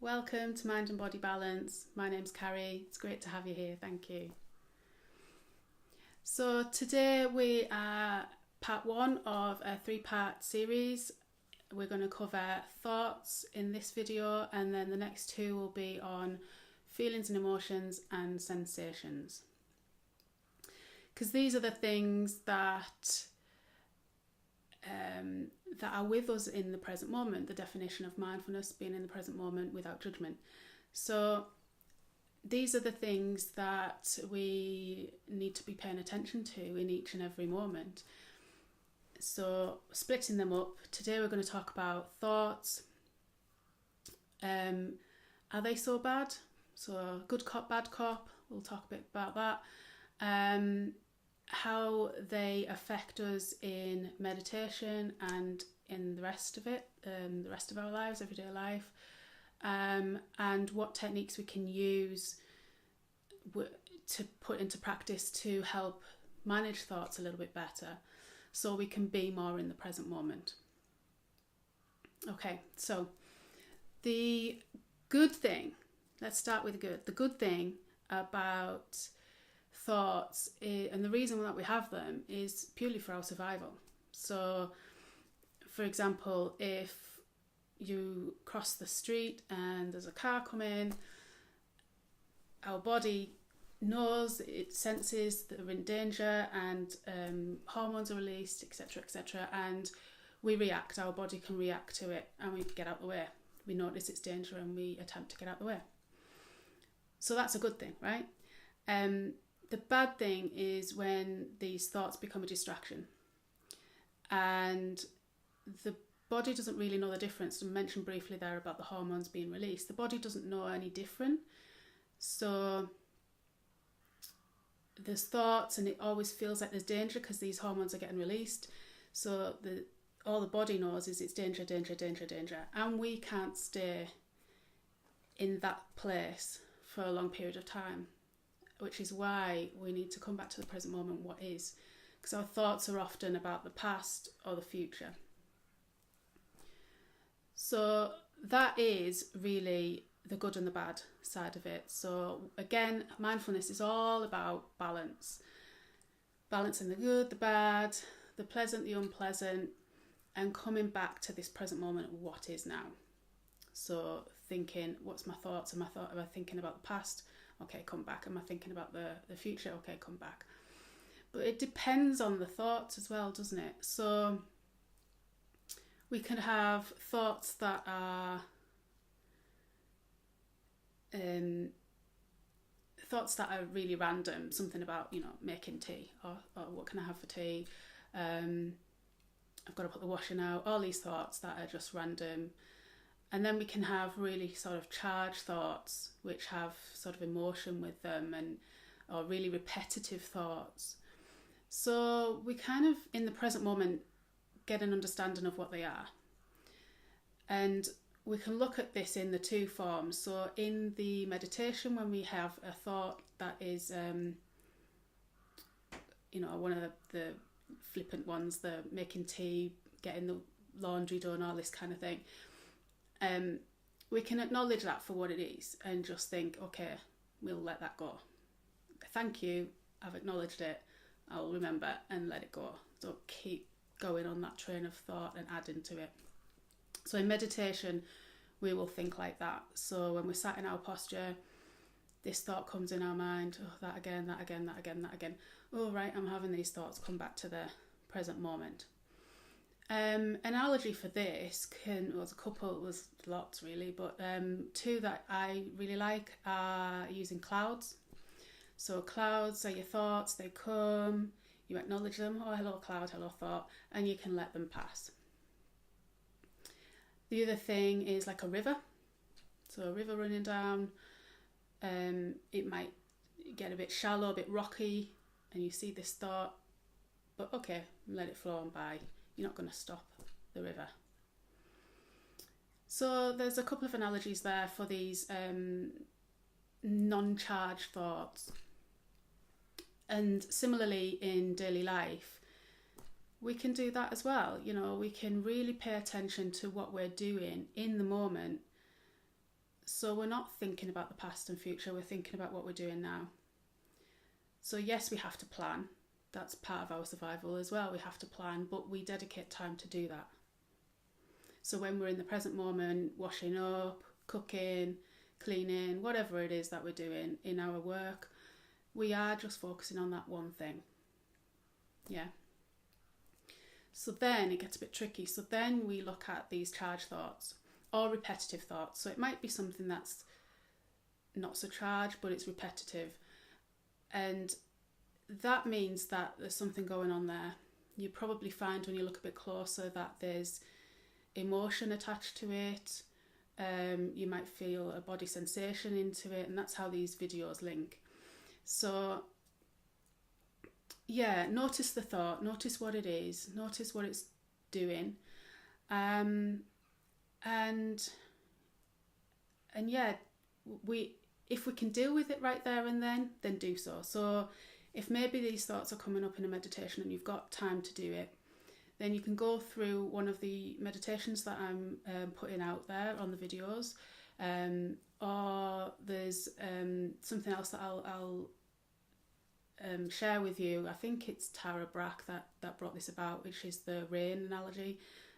Welcome to Mind and Body Balance. My name's Carrie. It's great to have you here. Thank you. So today we are part one of a three-part series. We're going to cover thoughts in this video, and then the next two will be on feelings and emotions and sensations. Because these are the things that are with us in the present moment, the definition of mindfulness being in the present moment without judgment. So these are the things that we need to be paying attention to in each and every moment. So splitting them up, today we're going to talk about thoughts. Are they so bad? So good cop, bad cop, we'll talk a bit about that. How they affect us in meditation and in the rest of it, the rest of our lives, everyday life, and what techniques we can use to put into practice to help manage thoughts a little bit better so we can be more in the present moment. Okay, so the good thing, let's start with the good thing about thoughts, and the reason that we have them is purely for our survival. So for example, if you cross the street and there's a car coming, our body knows, it senses that we're in danger, and hormones are released, etc., and we react. Our body can react to it and we get out the way. We notice it's danger and we attempt to get out the way. So that's a good thing, right? The bad thing is when these thoughts become a distraction and the body doesn't really know the difference. I mentioned briefly there about the hormones being released. The body doesn't know any different. So there's thoughts and it always feels like there's danger because these hormones are getting released. So all the body knows is it's danger, danger, danger, danger. And we can't stay in that place for a long period of time, which is why we need to come back to the present moment, what is, because our thoughts are often about the past or the future. So that is really the good and the bad side of it. So again, mindfulness is all about balance. Balancing the good, the bad, the pleasant, the unpleasant, and coming back to this present moment, what is now. So thinking, what's my thoughts? Am I thinking about the past? Okay, come back. Am I thinking about the future? Okay, come back. But it depends on the thoughts as well, doesn't it? So we can have thoughts that are really random, something about, making tea or what can I have for tea? I've got to put the washing out, all these thoughts that are just random. And then we can have really sort of charged thoughts which have sort of emotion with them, or really repetitive thoughts. So we kind of, in the present moment, get an understanding of what they are. And we can look at this in the two forms. So in the meditation, when we have a thought that is, one of the flippant ones, the making tea, getting the laundry done, all this kind of thing, we can acknowledge that for what it is and just think, okay, we'll let that go. Thank you, I've acknowledged it, I'll remember and let it go. Don't keep going on that train of thought and adding to it. So in meditation, we will think like that. So when we're sat in our posture, this thought comes in our mind, oh, that again, that again, that again, that again. Oh, right, I'm having these thoughts, come back to the present moment. Analogy for this was lots really, but two that I really like are using clouds. So clouds are your thoughts, they come, you acknowledge them, oh hello cloud, hello thought, and you can let them pass. The other thing is like a river. So a river running down, it might get a bit shallow, a bit rocky, and you see this thought, but okay, let it flow on by. You're not going to stop the river. So there's a couple of analogies there for these non-charged thoughts. And similarly in daily life, we can do that as well. We can really pay attention to what we're doing in the moment So we're not thinking about the past and future, we're thinking about what we're doing now. So yes, we have to plan. That's part of our survival as well. We have to plan, but we dedicate time to do that. So when we're in the present moment, washing up, cooking, cleaning, whatever it is that we're doing in our work, we are just focusing on that one thing. Yeah. So then it gets a bit tricky. So then we look at these charged thoughts or repetitive thoughts. So it might be something that's not so charged, but it's repetitive. And that means that there's something going on there. You probably find when you look a bit closer that there's emotion attached to it. You might feel a body sensation into it, and that's how these videos link. So yeah, notice the thought, notice what it is, notice what it's doing, and yeah, if we can deal with it right there and then do so. So if maybe these thoughts are coming up in a meditation and you've got time to do it, then you can go through one of the meditations that I'm putting out there on the videos, or there's something else that I'll share with you. I think it's Tara Brach that brought this about, which is the RAIN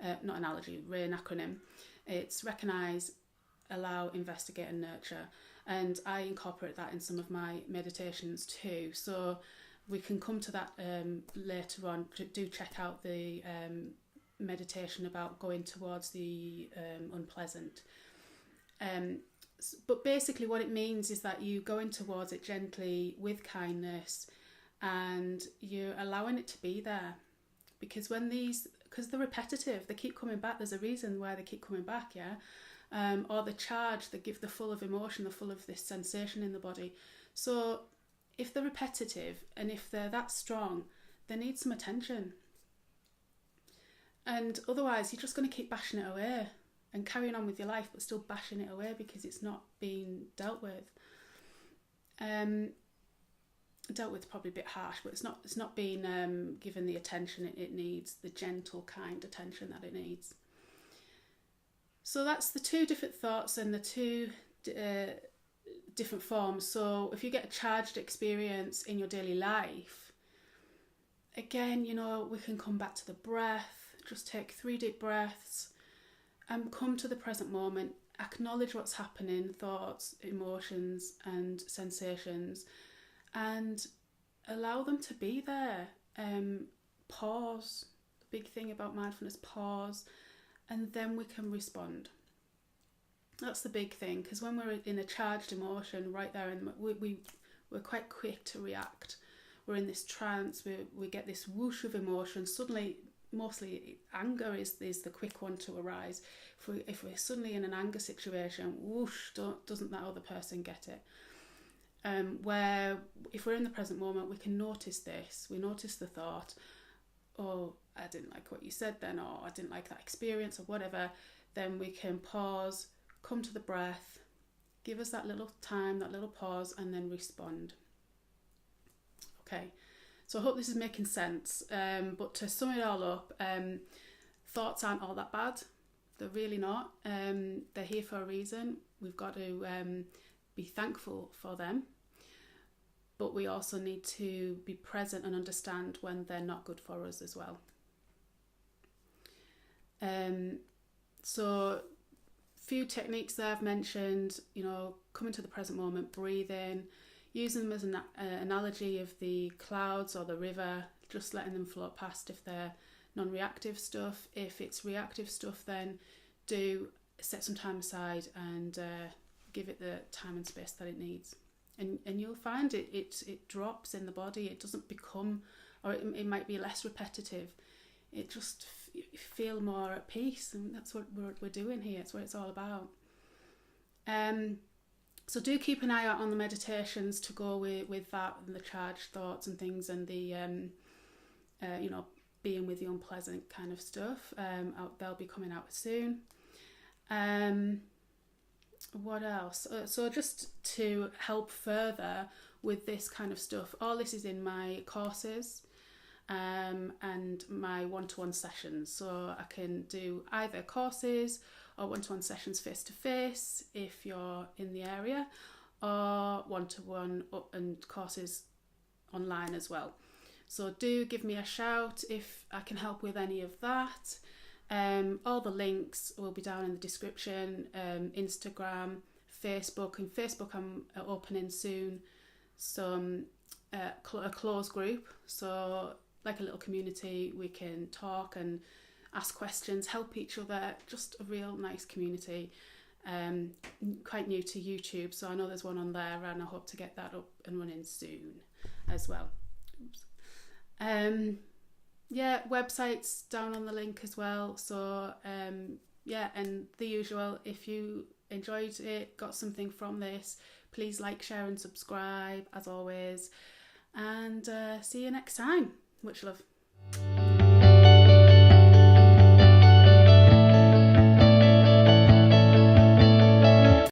RAIN acronym. It's recognise, allow, investigate and nurture, and I incorporate that in some of my meditations too. So we can come to that later on. Do check out the meditation about going towards the unpleasant. But basically what it means is that you going towards it gently with kindness, and you're allowing it to be there. Because they're repetitive, they keep coming back. There's a reason why they keep coming back, yeah? Or the charge, they're full of emotion, they're full of this sensation in the body. So if they're repetitive and if they're that strong, they need some attention. And otherwise, you're just going to keep bashing it away and carrying on with your life, but still bashing it away because it's not being dealt with. Dealt with probably a bit harsh, but it's not being given the attention it needs, the gentle, kind attention that it needs. So that's the two different thoughts and the two different forms. So if you get a charged experience in your daily life, again, we can come back to the breath. Just take 3 deep breaths and come to the present moment. Acknowledge what's happening, thoughts, emotions and sensations, and allow them to be there. Pause. The big thing about mindfulness, pause, and then we can respond. That's the big thing, because when we're in a charged emotion right there, and we're quite quick to react. We're in this trance, we get this whoosh of emotion. Suddenly, mostly anger is the quick one to arise. If we're suddenly in an anger situation, whoosh, doesn't that other person get it? Where if we're in the present moment, we can notice this. We notice the thought, oh, I didn't like what you said then, or I didn't like that experience, or whatever. Then we can pause, come to the breath, give us that little time, that little pause, and then respond. Okay, so I hope this is making sense. But to sum it all up, thoughts aren't all that bad. They're really not. They're here for a reason. We've got to be thankful for them. But we also need to be present and understand when they're not good for us as well. So few techniques that I've mentioned, coming to the present moment, breathing, using them as an analogy of the clouds or the river, just letting them float past if they're non-reactive stuff. If it's reactive stuff, then do set some time aside and give it the time and space that it needs. And you'll find it drops in the body. It doesn't become, or it might be less repetitive. It just feel more at peace, and that's what we're doing here. It's what it's all about. So do keep an eye out on the meditations to go with that and the charged thoughts and things, and the being with the unpleasant kind of stuff. They'll be coming out soon. What else? So just to help further with this kind of stuff, all this is in my courses and my one-to-one sessions. So I can do either courses or one-to-one sessions face-to-face if you're in the area, or one-to-one and courses online as well. So do give me a shout if I can help with any of that. All the links will be down in the description. Instagram, Facebook. In Facebook I'm opening soon some a closed group, so like a little community, we can talk and ask questions, help each other, just a real nice community. Quite new to YouTube, so I know there's one on there, and I hope to get that up and running soon as well. Websites down on the link as well. So and the usual, if you enjoyed it, got something from this, please like, share and subscribe as always, and see you next time. Much love.